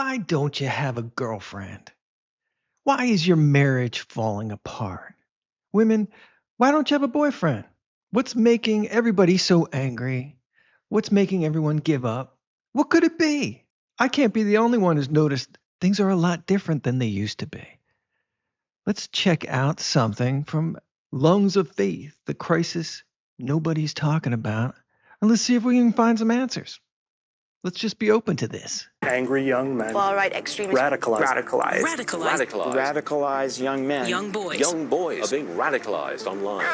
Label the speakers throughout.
Speaker 1: Why don't you have a girlfriend? Why is your marriage falling apart? Women, why don't you have a boyfriend? What's making everybody so angry? What's making everyone give up? What could it be? I can't be the only one who's noticed things are a lot different than they used to be. Let's check out something from Lungs of Faith, the crisis nobody's talking about, and let's see if we can find some answers. Let's just be open to this.
Speaker 2: Angry young men.
Speaker 3: Far-right extremists.
Speaker 2: Radicalize young men.
Speaker 4: Young boys.
Speaker 5: Young boys are being radicalized online.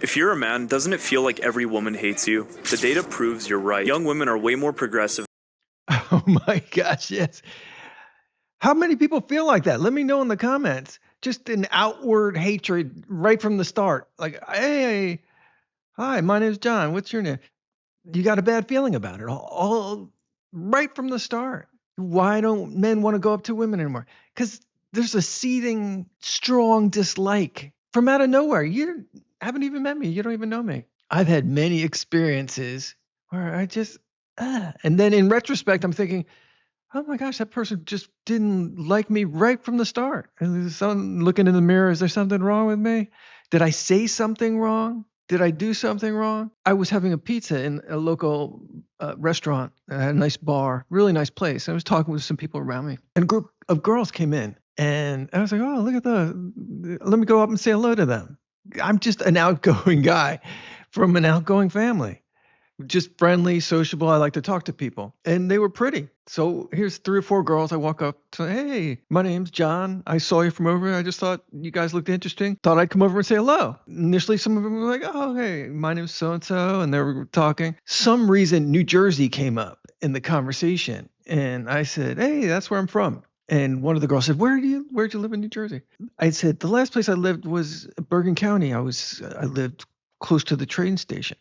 Speaker 6: If you're a man, doesn't it feel like every woman hates you? The data proves you're right. Young women are way more progressive.
Speaker 1: Oh my gosh, yes. How many people feel like that? Let me know in the comments. Just an outward hatred right from the start. Like, hey, hi, my name's John. What's your name? You got a bad feeling about it all right from the start. Why don't men want to go up to women anymore? Because there's a seething, strong dislike from out of nowhere. You haven't even met me. You don't even know me. I've had many experiences where I just, and then in retrospect, I'm thinking, oh my gosh, that person just didn't like me right from the start. Looking in the mirror, is there something wrong with me? Did I say something wrong? Did I do something wrong? I was having a pizza in a local restaurant. I had a nice bar, really nice place. I was talking with some people around me, and a group of girls came in, and I was like, oh, look at that. Let me go up and say hello to them. I'm just an outgoing guy from an outgoing family. Just friendly, sociable. I like to talk to people. And they were pretty. So here's 3 or 4 girls. I walk up to, hey, my name's John. I saw you from over here. I just thought you guys looked interesting. Thought I'd come over and say hello. Initially, some of them were like, oh, hey, my name's so-and-so. And they were talking. Some reason New Jersey came up in the conversation. And I said, hey, that's where I'm from. And one of the girls said, where'd you live in New Jersey? I said, the last place I lived was Bergen County. I lived close to the train station.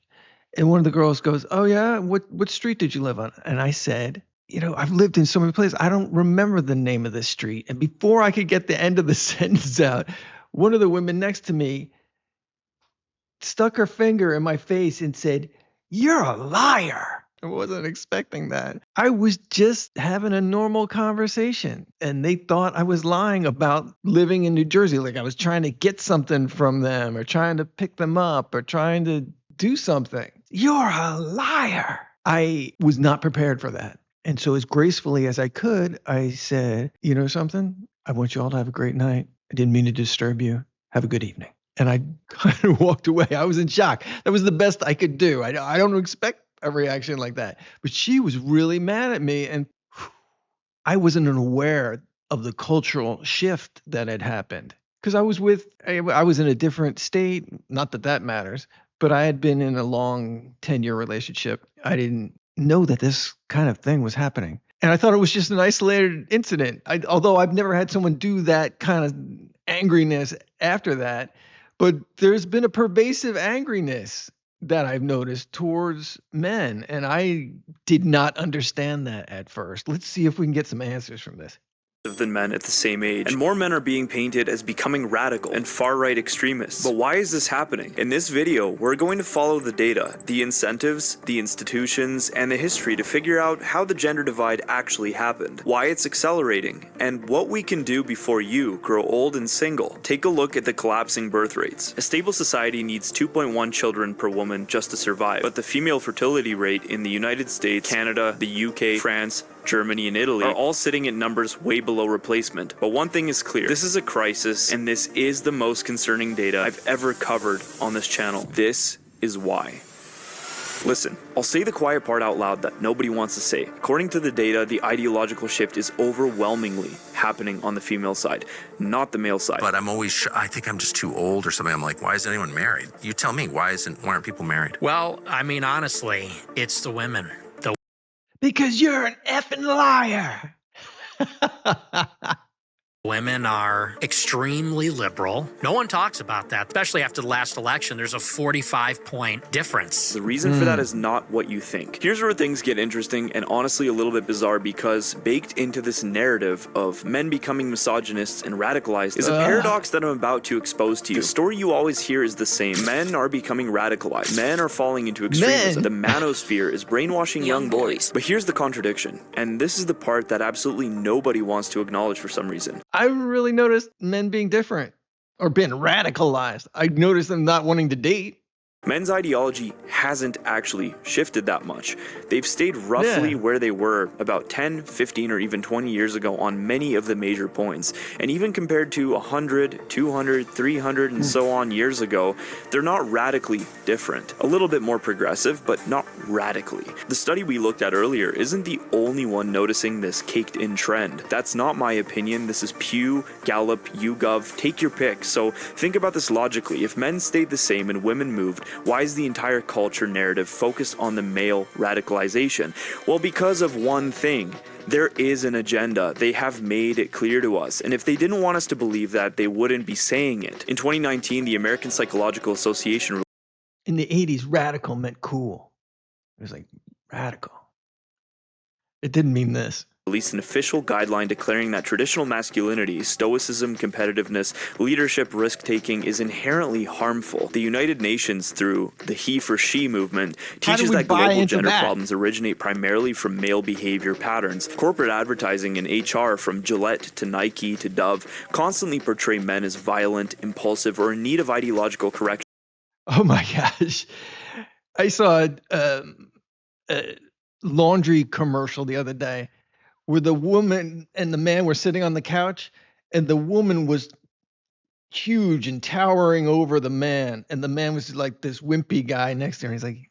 Speaker 1: And one of the girls goes, oh, yeah? What street did you live on? And I said, I've lived in so many places. I don't remember the name of this street. And before I could get the end of the sentence out, one of the women next to me stuck her finger in my face and said, you're a liar. I wasn't expecting that. I was just having a normal conversation. And they thought I was lying about living in New Jersey. Like I was trying to get something from them or trying to pick them up or trying to do something. You're a liar. I was not prepared for that. And so as gracefully as I could, I said, you know something? I want you all to have a great night. I didn't mean to disturb you. Have a good evening. And I kind of walked away. I was in shock. That was the best I could do. I don't expect a reaction like that. But she was really mad at me. And I wasn't aware of the cultural shift that had happened. Because I was in a different state. Not that that matters. But I had been in a long 10-year relationship. I didn't know that this kind of thing was happening. And I thought it was just an isolated incident. Although I've never had someone do that kind of angriness after that. But there's been a pervasive angriness that I've noticed towards men. And I did not understand that at first. Let's see if we can get some answers from this.
Speaker 6: Than men at the same age, and more men are being painted as becoming radical and far-right extremists. But why is this happening? In this video, we're going to follow the data, the incentives, the institutions, and the history to figure out how the gender divide actually happened, why it's accelerating, and what we can do before you grow old and single. Take a look at the collapsing birth rates. A stable society needs 2.1 children per woman just to survive, but the female fertility rate in the United States, Canada, the UK, France, Germany, and Italy are all sitting at numbers way below replacement. But one thing is clear, this is a crisis, and this is the most concerning data I've ever covered on this channel. This is why. Listen, I'll say the quiet part out loud that nobody wants to say. According to the data, the ideological shift is overwhelmingly happening on the female side, not the male side.
Speaker 7: But I'm always, I think I'm just too old or something. I'm like, why isn't anyone married? You tell me, why aren't people married?
Speaker 4: Well, I mean, honestly, it's the women.
Speaker 1: Because you're an effing liar.
Speaker 4: Women are extremely liberal. No one talks about that, especially after the last election. There's a 45-point difference.
Speaker 6: The reason for that is not what you think. Here's where things get interesting and honestly a little bit bizarre, because baked into this narrative of men becoming misogynists and radicalized is a paradox that I'm about to expose to you. The story you always hear is the same. Men are becoming radicalized. Men are falling into extremism. The manosphere is brainwashing young boys. But here's the contradiction, and this is the part that absolutely nobody wants to acknowledge for some reason.
Speaker 1: I really noticed men being different or being radicalized. I noticed them not wanting to date.
Speaker 6: Men's ideology hasn't actually shifted that much. They've stayed roughly where they were about 10, 15, or even 20 years ago on many of the major points. And even compared to 100, 200, 300, and so on years ago, they're not radically different. A little bit more progressive, but not radically. The study we looked at earlier isn't the only one noticing this caked-in trend. That's not my opinion. This is Pew, Gallup, YouGov, take your pick. So think about this logically. If men stayed the same and women moved, why is the entire culture narrative focused on the male radicalization? Well, because of one thing. There is an agenda. They have made it clear to us. And if they didn't want us to believe that, they wouldn't be saying it. In 2019, the American Psychological Association...
Speaker 1: In the 80s, radical meant cool. It was like, radical. It didn't mean this.
Speaker 6: released an official guideline declaring that traditional masculinity, stoicism, competitiveness, leadership, risk-taking is inherently harmful. The United Nations, through the He for She movement, teaches that global gender problems originate primarily from male behavior patterns. Corporate advertising and HR, from Gillette to Nike to Dove, constantly portray men as violent, impulsive, or in need of ideological correction.
Speaker 1: Oh my gosh. I saw a laundry commercial the other day where the woman and the man were sitting on the couch, and the woman was huge and towering over the man, and the man was like this wimpy guy next to her. He's like,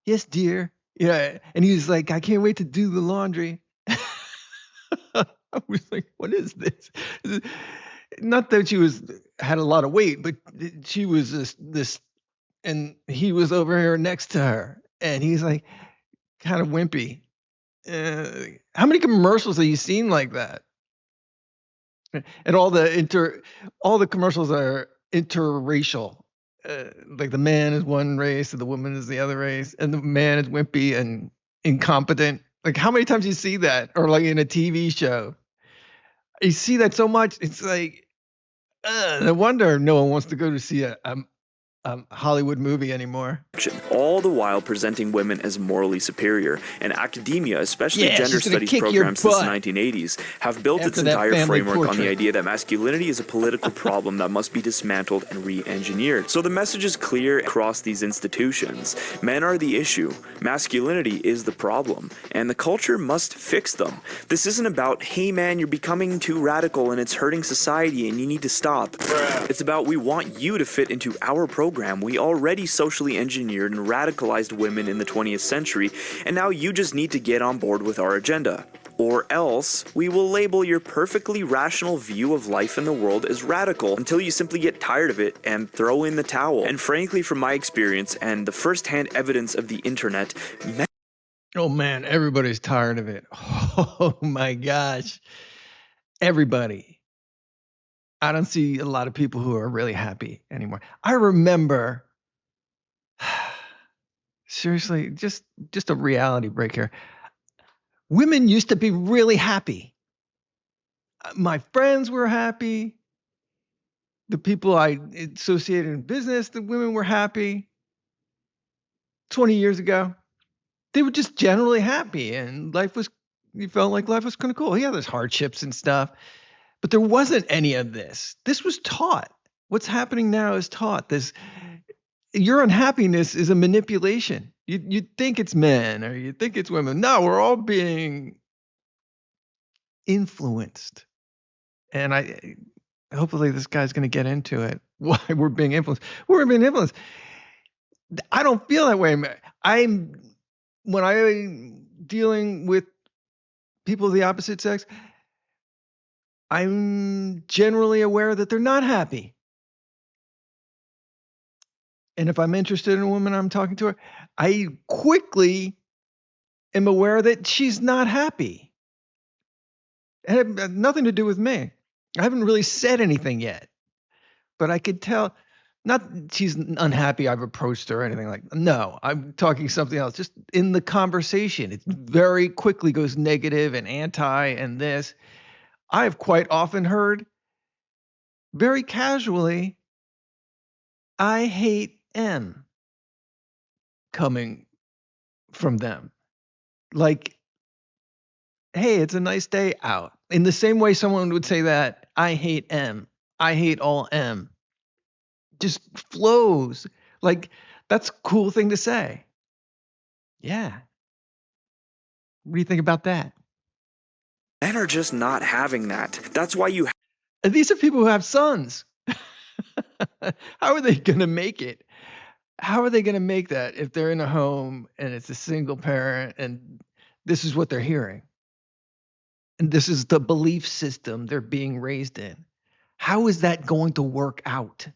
Speaker 1: "Yes, dear." Yeah, and he was like, "I can't wait to do the laundry." I was like, "What is this?" Not that she had a lot of weight, but she was this, and he was over here next to her, and he's like kind of wimpy. How many commercials have you seen like that? And all the commercials are interracial. Like the man is one race and the woman is the other race, and the man is wimpy and incompetent. Like, how many times do you see that? Or like in a TV show, you see that so much. It's like, no wonder no one wants to go to see a Hollywood movie anymore.
Speaker 6: All the while presenting women as morally superior. And academia, especially gender studies programs since the 1980s, have built its entire framework on the idea that masculinity is a political problem that must be dismantled and re-engineered. So the message is clear across these institutions. Men are the issue, masculinity is the problem, and the culture must fix them. This isn't about, hey man, you're becoming too radical and it's hurting society and you need to stop. It's about, we want you to fit into our program. We already socially engineered and radicalized women in the 20th century, and now you just need to get on board with our agenda. Or else, we will label your perfectly rational view of life in the world as radical until you simply get tired of it and throw in the towel. And frankly, from my experience and the first-hand evidence of the internet,
Speaker 1: oh man, everybody's tired of it. Oh my gosh. Everybody. I don't see a lot of people who are really happy anymore. I remember, seriously, just a reality break here. Women used to be really happy. My friends were happy. The people I associated in business, the women were happy. 20 years ago, they were just generally happy, and you felt like life was kind of cool. Yeah, there's hardships and stuff. But there wasn't any of this. This was taught. What's happening now is taught. Your unhappiness is a manipulation. You think it's men or you think it's women. No, we're all being influenced. And hopefully this guy's going to get into it. Why we're being influenced. We're being influenced. I don't feel that way. When I'm dealing with people of the opposite sex, I'm generally aware that they're not happy. And if I'm interested in a woman, I'm talking to her, I quickly am aware that she's not happy. It had nothing to do with me. I haven't really said anything yet, but I could tell. Not she's unhappy I've approached her or anything like that. No, I'm talking something else. Just in the conversation, it very quickly goes negative and anti and this. I have quite often heard very casually, I hate M coming from them. Like, hey, it's a nice day out. In the same way someone would say that, I hate M. I hate all M. Just flows. Like, that's a cool thing to say. Yeah. What do you think about that?
Speaker 6: Men are just not having that. That's why you
Speaker 1: And these are people who have sons. How are they going to make it? How are they going to make that if they're in a home and it's a single parent and this is what they're hearing? And this is the belief system they're being raised in. How is that going to work out?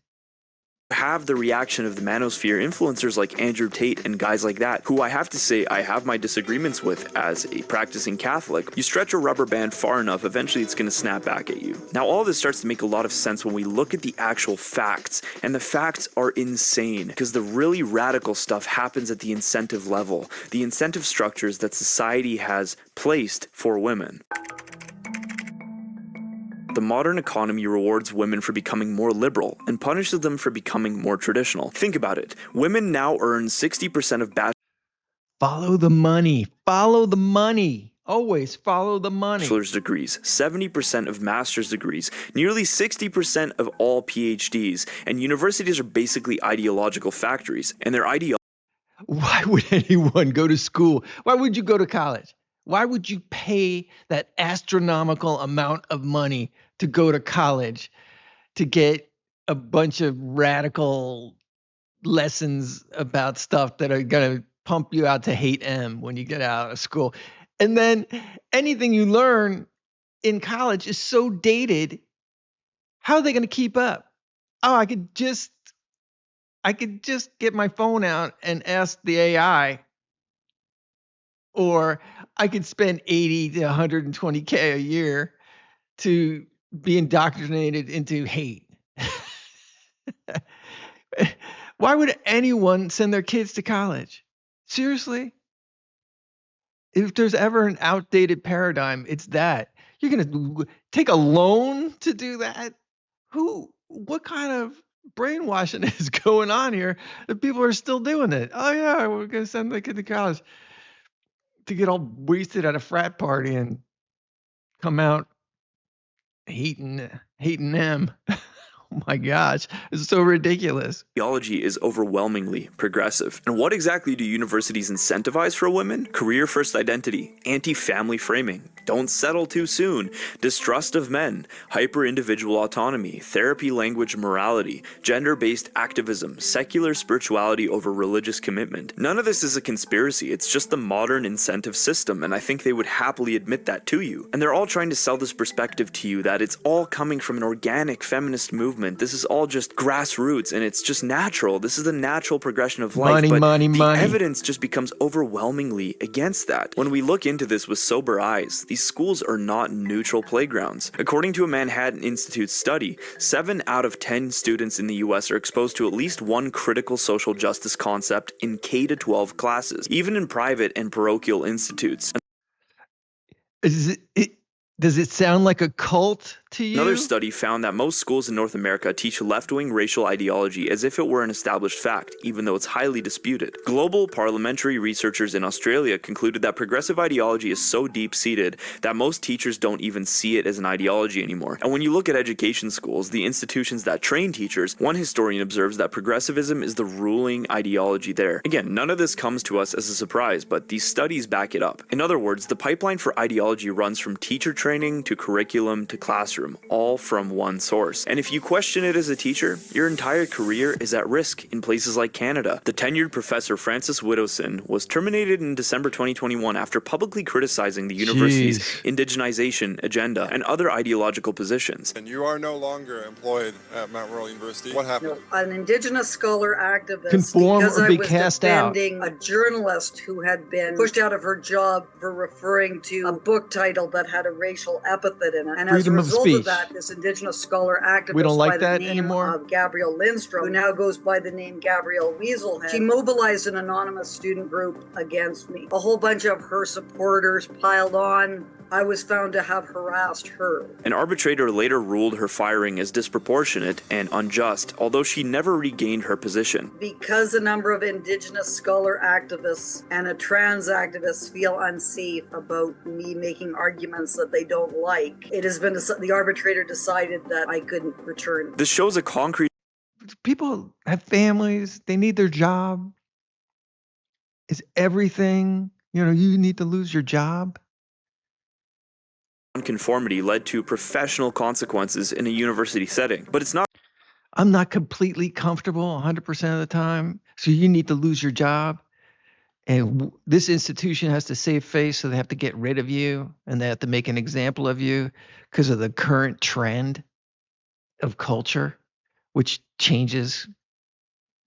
Speaker 6: have the reaction of the manosphere influencers like Andrew Tate and guys like that, who I have to say I have my disagreements with as a practicing Catholic. You stretch a rubber band far enough, eventually it's going to snap back at you. Now all this starts to make a lot of sense when we look at the actual facts, and the facts are insane, because the really radical stuff happens at the incentive level, the incentive structures that society has placed for women. The modern economy rewards women for becoming more liberal and punishes them for becoming more traditional. Think about it. Women now earn 60% of
Speaker 1: Follow the money. Follow the money. Always follow the money.
Speaker 6: bachelor's degrees, 70% of master's degrees, nearly 60% of all PhDs, and universities are basically ideological factories, and their
Speaker 1: Why would anyone go to school? Why would you go to college? Why would you pay that astronomical amount of money to go to college to get a bunch of radical lessons about stuff that are going to pump you out to hate M when you get out of school? And then anything you learn in college is so dated. How are they going to keep up? Oh, I could just get my phone out and ask the AI, or I could spend 80 to 120K a year to be indoctrinated into hate. Why would anyone send their kids to college? Seriously? If there's ever an outdated paradigm, it's that. You're going to take a loan to do that? What kind of brainwashing is going on here that people are still doing it? Oh, yeah, we're going to send the kid to college to get all wasted at a frat party and come out hating them. Oh my gosh, it's so ridiculous.
Speaker 6: ideology is overwhelmingly progressive. And what exactly do universities incentivize for women? Career-first identity, anti-family framing, don't settle too soon, distrust of men, hyper-individual autonomy, therapy language morality, gender-based activism, secular spirituality over religious commitment. None of this is a conspiracy, it's just the modern incentive system, and I think they would happily admit that to you. And they're all trying to sell this perspective to you that it's all coming from an organic feminist movement. This is all just grassroots, and it's just natural. This is the natural progression of life.
Speaker 1: Money,
Speaker 6: but
Speaker 1: money,
Speaker 6: the
Speaker 1: money.
Speaker 6: evidence just becomes overwhelmingly against that. When we look into this with sober eyes, these schools are not neutral playgrounds. According to a Manhattan Institute study, 7 out of 10 students in the US are exposed to at least one critical social justice concept in K-12 classes, even in private and parochial institutes.
Speaker 1: Does it sound like a cult to you?
Speaker 6: Another study found that most schools in North America teach left-wing racial ideology as if it were an established fact, even though it's highly disputed. Global parliamentary researchers in Australia concluded that progressive ideology is so deep-seated that most teachers don't even see it as an ideology anymore. And when you look at education schools, the institutions that train teachers, one historian observes that progressivism is the ruling ideology there. Again, none of this comes to us as a surprise, but these studies back it up. In other words, the pipeline for ideology runs from teacher training to curriculum to classroom classroom, all from one source. And if you question it as a teacher, your entire career is at risk in places like Canada. The tenured professor Francis Widdowson was terminated in December 2021 after publicly criticizing the university's indigenization agenda and other ideological positions.
Speaker 3: And you are no longer employed at Mount Royal University. What happened?
Speaker 8: An Indigenous scholar activist,
Speaker 1: Conform
Speaker 8: because
Speaker 1: or
Speaker 8: I
Speaker 1: be
Speaker 8: was
Speaker 1: cast out.
Speaker 8: defending a journalist who had been pushed out of her job for referring to a book title that had a racial epithet in it. And as a
Speaker 1: Freedom of
Speaker 8: result
Speaker 1: speech.
Speaker 8: of that, this Indigenous scholar activist
Speaker 1: We don't like
Speaker 8: by
Speaker 1: that
Speaker 8: the name
Speaker 1: anymore?
Speaker 8: of Gabrielle Lindstrom, who now goes by the name Gabrielle Weaselhead, she mobilized an anonymous student group against me. A whole bunch of her supporters piled on. I was found to have harassed her.
Speaker 6: An arbitrator later ruled her firing as disproportionate and unjust, although she never regained her position.
Speaker 8: Because a number of Indigenous scholar activists and a trans activist feel unsafe about me making arguments that they don't like, it has been the arbitrator decided that I couldn't return.
Speaker 6: This shows a concrete
Speaker 1: People have families. They need their job. Is everything, you need to lose your job?
Speaker 6: nonconformity led to professional consequences in a university setting. But it's not
Speaker 1: I'm not completely comfortable 100% of the time, so you need to lose your job. And this institution has to save face, so they have to get rid of you, and they have to make an example of you because of the current trend of culture, which changes.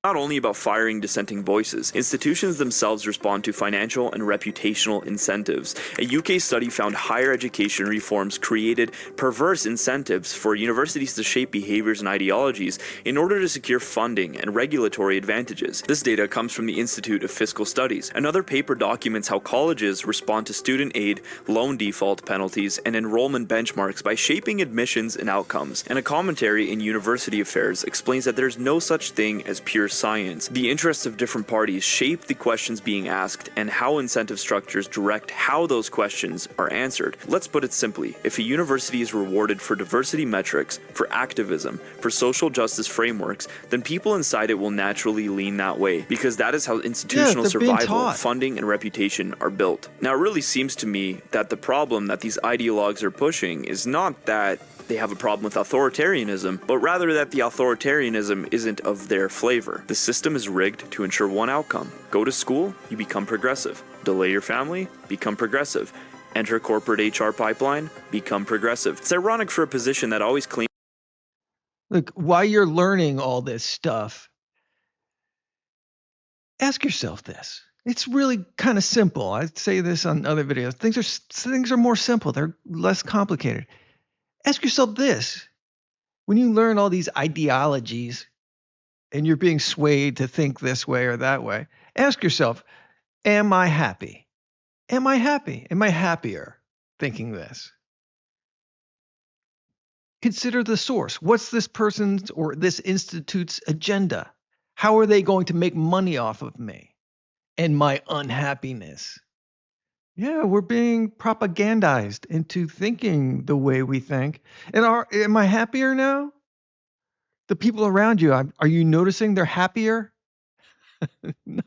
Speaker 6: not only about firing dissenting voices. Institutions themselves respond to financial and reputational incentives. A UK study found higher education reforms created perverse incentives for universities to shape behaviors and ideologies in order to secure funding and regulatory advantages. This data comes from the Institute of Fiscal Studies. Another paper documents how colleges respond to student aid, loan default penalties, and enrollment benchmarks by shaping admissions and outcomes. And a commentary in University Affairs explains that there's no such thing as pure science. The interests of different parties shape the questions being asked and how incentive structures direct how those questions are answered. Let's put it simply, if a university is rewarded for diversity metrics, for activism, for social justice frameworks, then people inside it will naturally lean that way, because that is how institutional
Speaker 1: they're being
Speaker 6: survival,
Speaker 1: taught.
Speaker 6: funding, and reputation are built. Now, it really seems to me that the problem that these ideologues are pushing is not that they have a problem with authoritarianism, but rather that the authoritarianism isn't of their flavor. The system is rigged to ensure one outcome. Go to school, you become progressive. Delay your family, become progressive. Enter corporate HR pipeline, become progressive. It's ironic for a position that always claims
Speaker 1: Look, while you're learning all this stuff, ask yourself this. It's really kind of simple. I say this on other videos. Things are more simple. They're less complicated. Ask yourself this. When you learn all these ideologies and you're being swayed to think this way or that way, ask yourself, am I happy? Am I happy? Am I happier thinking this? Consider the source. What's this person's or this institute's agenda? How are they going to make money off of me and my unhappiness? Yeah, we're being propagandized into thinking the way we think. And am I happier now? The people around you, are you noticing they're happier? No,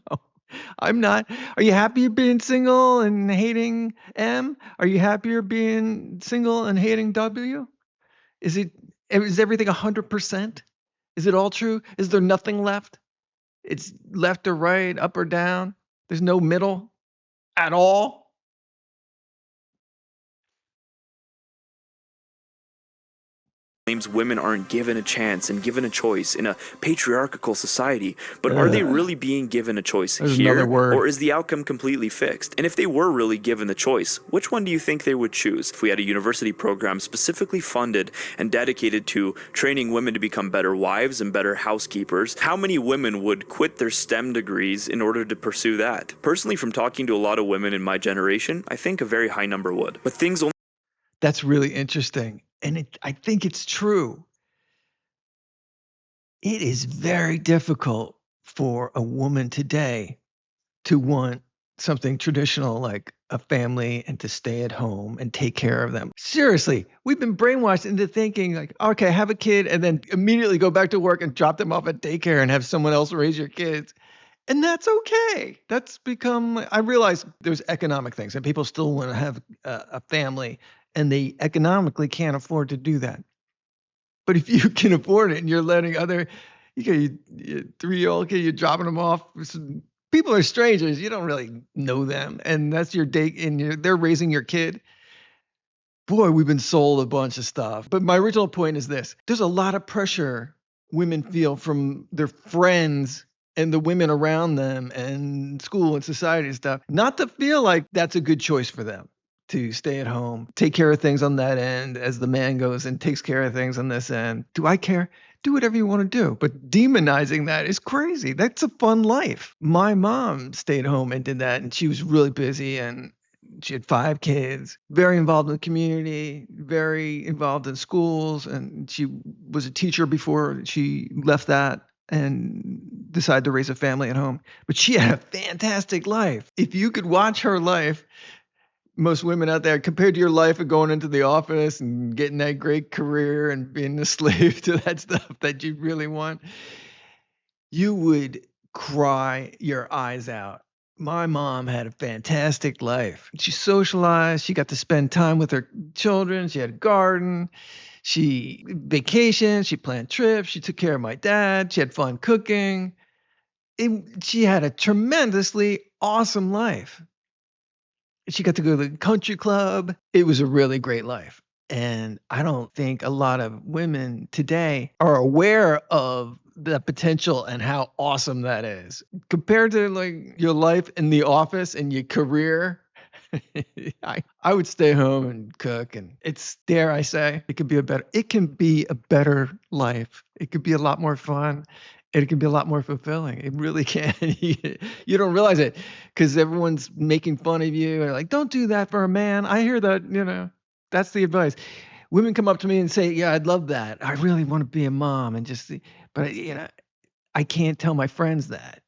Speaker 1: I'm not. Are you happier being single and hating M? Are you happier being single and hating W? Is everything 100%? Is it all true? Is there nothing left? It's left or right, up or down. There's no middle at all.
Speaker 6: women aren't given a chance and given a choice in a patriarchal society, but are they really being given a choice
Speaker 1: There's
Speaker 6: here,
Speaker 1: another word.
Speaker 6: or is the outcome completely fixed? And if they were really given the choice, which one do you think they would choose? If we had a university program specifically funded and dedicated to training women to become better wives and better housekeepers, how many women would quit their STEM degrees in order to pursue that? Personally, from talking to a lot of women in my generation, I think a very high number would. But things only
Speaker 1: That's really interesting. And I think it's true. It is very difficult for a woman today to want something traditional like a family and to stay at home and take care of them. Seriously, we've been brainwashed into thinking like, okay, have a kid and then immediately go back to work and drop them off at daycare and have someone else raise your kids. And that's okay. That's become, I realize there's economic things and people still want to have a family and they economically can't afford to do that. But if you can afford it and you're letting you got your 3-year-old kid, you're dropping them off. People are strangers. You don't really know them. And that's your date, and they're raising your kid. Boy, we've been sold a bunch of stuff. But my original point is this. There's a lot of pressure women feel from their friends and the women around them and school and society and stuff, not to feel like that's a good choice for them to stay at home, take care of things on that end as the man goes and takes care of things on this end. Do I care? Do whatever you want to do. But demonizing that is crazy. That's a fun life. My mom stayed home and did that, and she was really busy, and she had 5 kids, very involved in the community, very involved in schools, and she was a teacher before she left that and decided to raise a family at home. But she had a fantastic life. If you could watch her life, most women out there, compared to your life of going into the office and getting that great career and being a slave to that stuff that you really want, you would cry your eyes out. My mom had a fantastic life. She socialized. She got to spend time with her children. She had a garden. She vacationed. She planned trips. She took care of my dad. She had fun cooking. She had a tremendously awesome life. She got to go to the country club. It was a really great life. And I don't think a lot of women today are aware of the potential and how awesome that is. Compared to like your life in the office and your career, I would stay home and cook, and it's, dare I say, it can be a better life. It could be a lot more fun. It can be a lot more fulfilling. It really can. You don't realize it because everyone's making fun of you. They're like, don't do that for a man. I hear that, that's the advice. Women come up to me and say, yeah, I'd love that. I really want to be a mom and but I can't tell my friends that.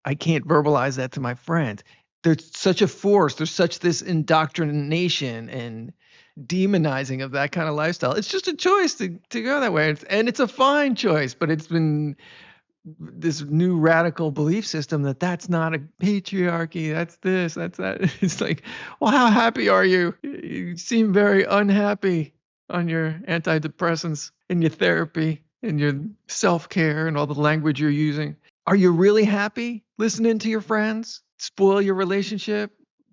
Speaker 1: I can't verbalize that to my friends. There's such a force. There's such this indoctrination and demonizing of that kind of lifestyle. It's just a choice to go that way. And it's a fine choice, but it's been this new radical belief system that's not a patriarchy. That's this, that's that. It's like, well, how happy are you? You seem very unhappy on your antidepressants and your therapy and your self-care and all the language you're using. Are you really happy listening to your friends spoil your relationship?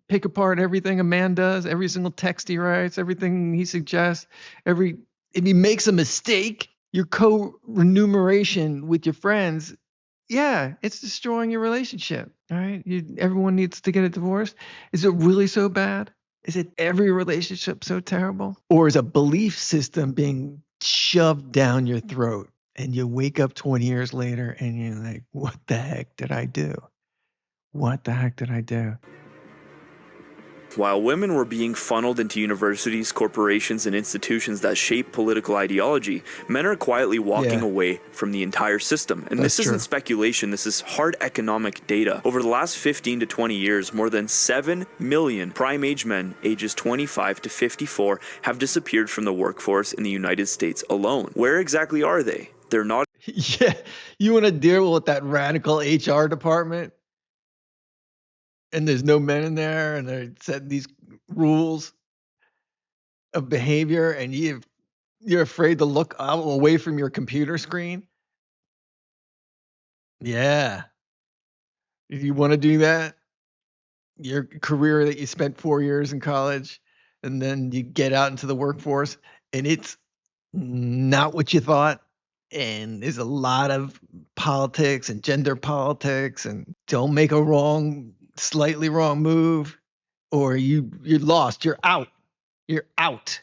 Speaker 1: Pick apart everything a man does, every single text he writes, everything he suggests, if he makes a mistake, your co-remuneration with your friends, yeah, it's destroying your relationship. All right. Everyone needs to get a divorce. Is it really so bad? Is it every relationship so terrible? Or is a belief system being shoved down your throat and you wake up 20 years later and you're like, what the heck did I do? What the heck did I do?
Speaker 6: While women were being funneled into universities, corporations, and institutions that shape political ideology, men are quietly walking away from the entire system. And this isn't speculation, this is hard economic data. Over the last 15 to 20 years, more than 7 million prime-age men ages 25 to 54 have disappeared from the workforce in the United States alone. Where exactly are they? They're not...
Speaker 1: Yeah, you want to deal with that radical HR department? And there's no men in there, and they're setting these rules of behavior, and you're afraid to look away from your computer screen? Yeah. If you want to do that, your career that you spent 4 years in college, and then you get out into the workforce, and it's not what you thought, and there's a lot of politics and gender politics, and don't make a slightly wrong move, or you're lost. You're out.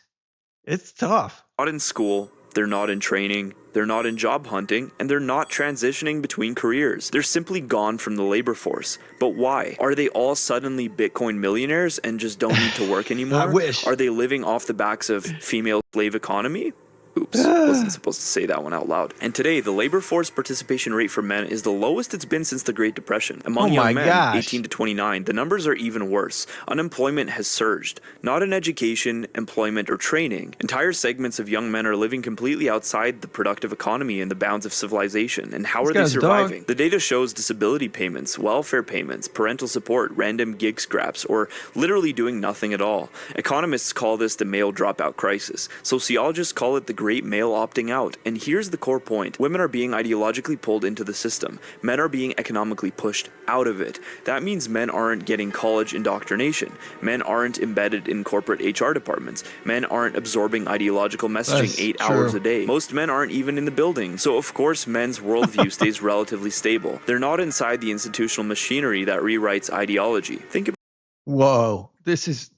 Speaker 1: It's tough.
Speaker 6: Not in school, they're not in training, they're not in job hunting, and they're not transitioning between careers. They're simply gone from the labor force. But why? Are they all suddenly Bitcoin millionaires and just don't need to work anymore?
Speaker 1: I wish.
Speaker 6: Are they living off the backs of female slave economy? Oops, wasn't supposed to say that one out loud. And today, the labor force participation rate for men is the lowest it's been since the Great Depression. Among
Speaker 1: Oh my
Speaker 6: young men,
Speaker 1: gosh.
Speaker 6: 18 to 29, the numbers are even worse. Unemployment has surged. Not in education, employment, or training. Entire segments of young men are living completely outside the productive economy and the bounds of civilization. And how
Speaker 1: This
Speaker 6: are they
Speaker 1: guy's a dog.
Speaker 6: surviving? The data shows disability payments, welfare payments, parental support, random gig scraps, or literally doing nothing at all. Economists call this the male dropout crisis. Sociologists call it the great male opting out. And here's the core point. Women are being ideologically pulled into the system. Men are being economically pushed out of it. That means men aren't getting college indoctrination. Men aren't embedded in corporate HR departments. Men aren't absorbing ideological messaging
Speaker 1: That's
Speaker 6: 8
Speaker 1: true.
Speaker 6: hours a day. Most men aren't even in the building. So of course men's worldview stays relatively stable. They're not inside the institutional machinery that rewrites ideology. Think about
Speaker 1: Whoa, this is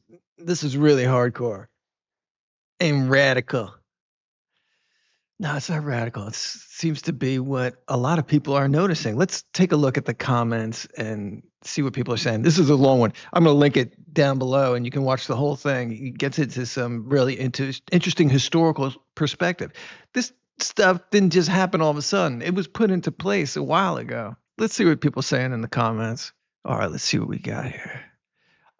Speaker 1: really hardcore and radical. No, it's not radical. It seems to be what a lot of people are noticing. Let's take a look at the comments and see what people are saying. This is a long one. I'm going to link it down below, and you can watch the whole thing. It gets into some really interesting historical perspective. This stuff didn't just happen all of a sudden. It was put into place a while ago. Let's see what people are saying in the comments. All right, let's see what we got here.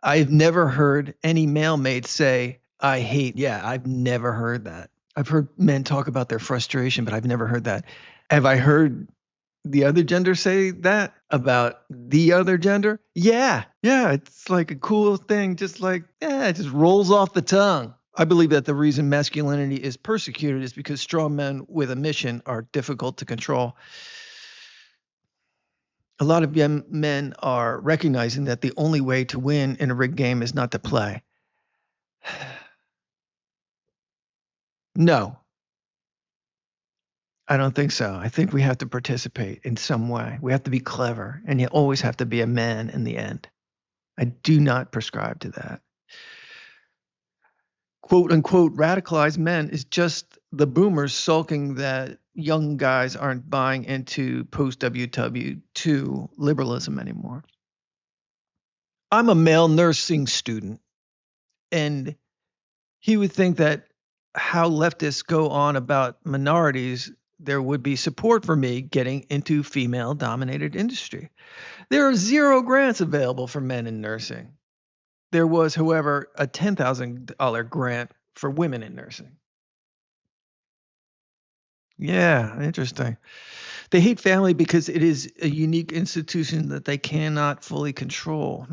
Speaker 1: I've never heard any male mate say, I hate. Yeah, I've never heard that. I've heard men talk about their frustration, but I've never heard that. Have I heard the other gender say that about the other gender? Yeah, it's like a cool thing, just like, it just rolls off the tongue. I believe that the reason masculinity is persecuted is because strong men with a mission are difficult to control. A lot of young men are recognizing that the only way to win in a rigged game is not to play. No, I don't think so. I think we have to participate in some way. We have to be clever, and you always have to be a man in the end. I do not prescribe to that. Quote unquote, radicalized men is just the boomers sulking that young guys aren't buying into post WW2 liberalism anymore. I'm a male nursing student, and he would think that how leftists go on about minorities, there would be support for me getting into female-dominated industry. There are 0 grants available for men in nursing. There was, however, a $10,000 grant for women in nursing. Yeah, interesting. They hate family because it is a unique institution that they cannot fully control.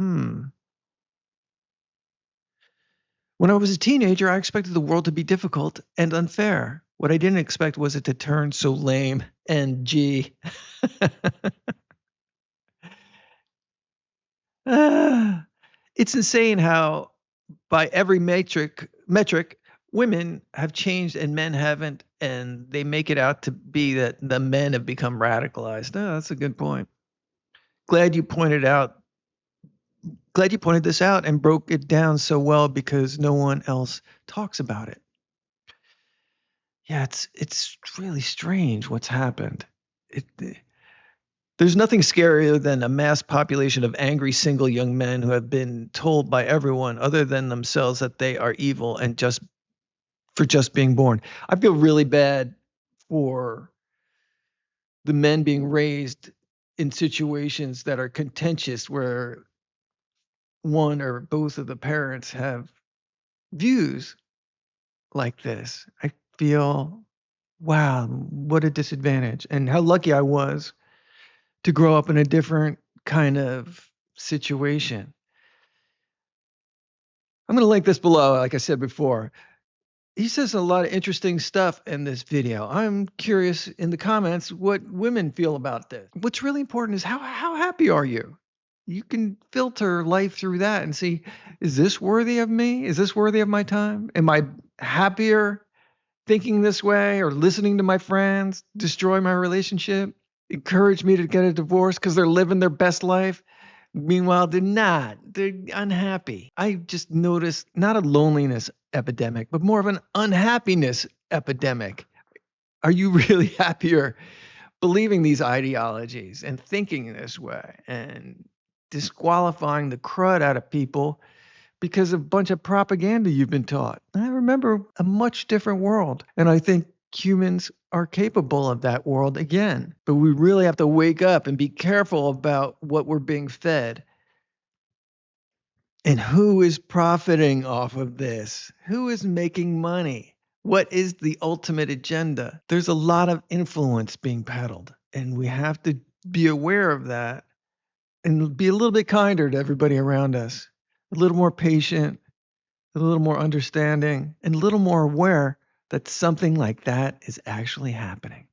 Speaker 1: When I was a teenager, I expected the world to be difficult and unfair. What I didn't expect was it to turn so lame and gee. It's insane how by every metric, women have changed and men haven't, and they make it out to be that the men have become radicalized. No, that's a good point. Glad you pointed this out and broke it down so well, because no one else talks about it. Yeah, it's really strange what's happened. There's nothing scarier than a mass population of angry single young men who have been told by everyone other than themselves that they are evil and just being born. I feel really bad for the men being raised in situations that are contentious, where one or both of the parents have views like this. I feel, wow, what a disadvantage, and how lucky I was to grow up in a different kind of situation. I'm going to link this below, like I said before. He says a lot of interesting stuff in this video. I'm curious in the comments what women feel about this. What's really important is how happy are you? You can filter life through that and see, is this worthy of me? Is this worthy of my time? Am I happier thinking this way, or listening to my friends destroy my relationship, encourage me to get a divorce because they're living their best life? Meanwhile, they're not. They're unhappy. I just noticed not a loneliness epidemic, but more of an unhappiness epidemic. Are you really happier believing these ideologies and thinking this way and disqualifying the crud out of people because of a bunch of propaganda you've been taught? I remember a much different world, and I think humans are capable of that world again. But we really have to wake up and be careful about what we're being fed. And who is profiting off of this? Who is making money? What is the ultimate agenda? There's a lot of influence being peddled, and we have to be aware of that and be a little bit kinder to everybody around us, a little more patient, a little more understanding, and a little more aware that something like that is actually happening.